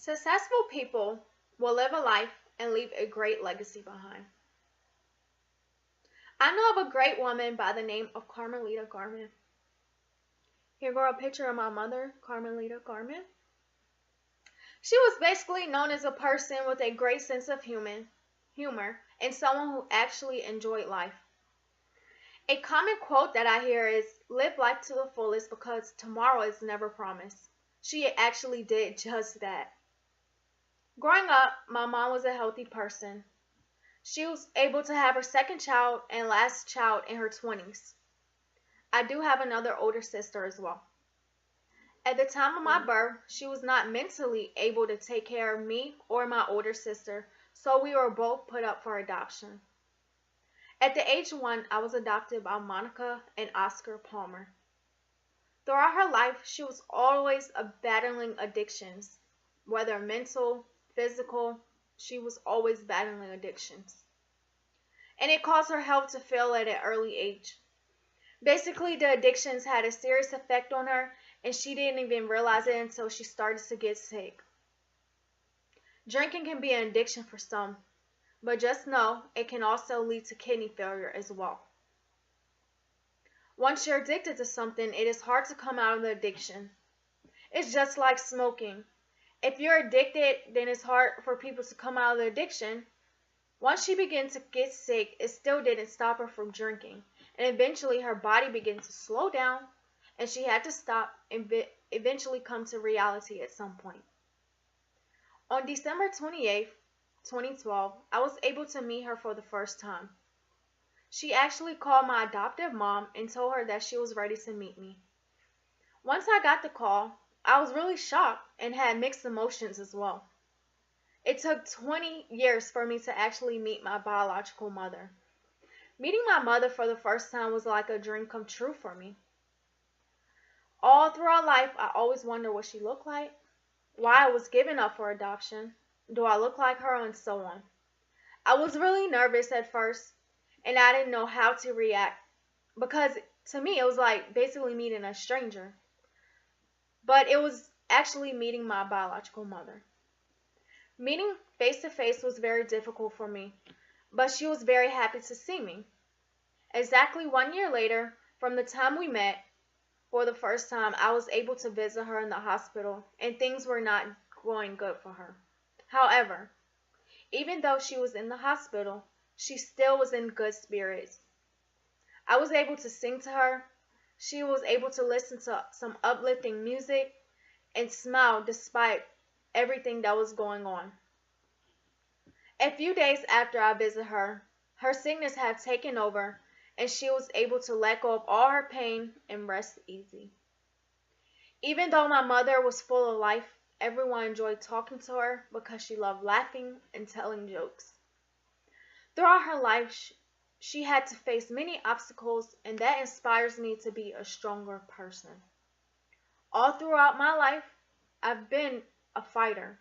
Successful people will live a life and leave a great legacy behind. I know of a great woman by the name of Carmelita Garman. Here go a picture of my mother, Carmelita Garman. She was basically known as a person with a great sense of humor and someone who actually enjoyed life. A common quote that I hear is, live life to the fullest because tomorrow is never promised. She actually did just that. Growing up, my mom was a healthy person. She was able to have her second child and last child in her 20s. I do have another older sister as well. At the time of my birth, she was not mentally able to take care of me or my older sister, so we were both put up for adoption. At the age of 1, I was adopted by Monica and Oscar Palmer. Throughout her life, she was always battling addictions, whether mental, physical, she was always battling addictions. And it caused her health to fail at an early age. Basically, the addictions had a serious effect on her, and she didn't even realize it until she started to get sick. Drinking can be an addiction for some, but just know it can also lead to kidney failure as well. Once you're addicted to something, it is hard to come out of the addiction. It's just like smoking. If you're addicted, then it's hard for people to come out of the addiction. Once she began to get sick, it still didn't stop her from drinking, and eventually her body began to slow down, and she had to stop and eventually come to reality at some point. On December 28, 2012, I was able to meet her for the first time. She actually called my adoptive mom and told her that she was ready to meet me. Once I got the call, I was really shocked and had mixed emotions as well. It took 20 years for me to actually meet my biological mother. Meeting my mother for the first time was like a dream come true for me. All throughout life, I always wondered what she looked like, why I was given up for adoption, do I look like her, and so on. I was really nervous at first, and I didn't know how to react, because to me it was like basically meeting a stranger. But it was actually meeting my biological mother. Meeting face to face was very difficult for me, but she was very happy to see me. Exactly 1 year later, from the time we met, for the first time, I was able to visit her in the hospital, and things were not going good for her. However, even though she was in the hospital, she still was in good spirits. I was able to sing to her. She was able to listen to some uplifting music and smile despite everything that was going on. A few days after I visited her, her sickness had taken over, and she was able to let go of all her pain and rest easy. Even though my mother was full of life, everyone enjoyed talking to her because she loved laughing and telling jokes. Throughout her life, she had to face many obstacles, and that inspires me to be a stronger person. All throughout my life, I've been a fighter,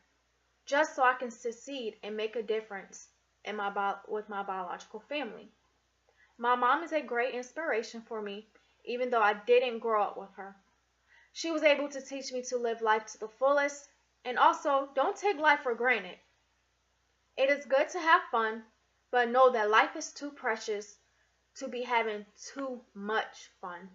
just so I can succeed and make a difference with my biological family. My mom is a great inspiration for me, even though I didn't grow up with her. She was able to teach me to live life to the fullest, and also don't take life for granted. It is good to have fun, but know that life is too precious to be having too much fun.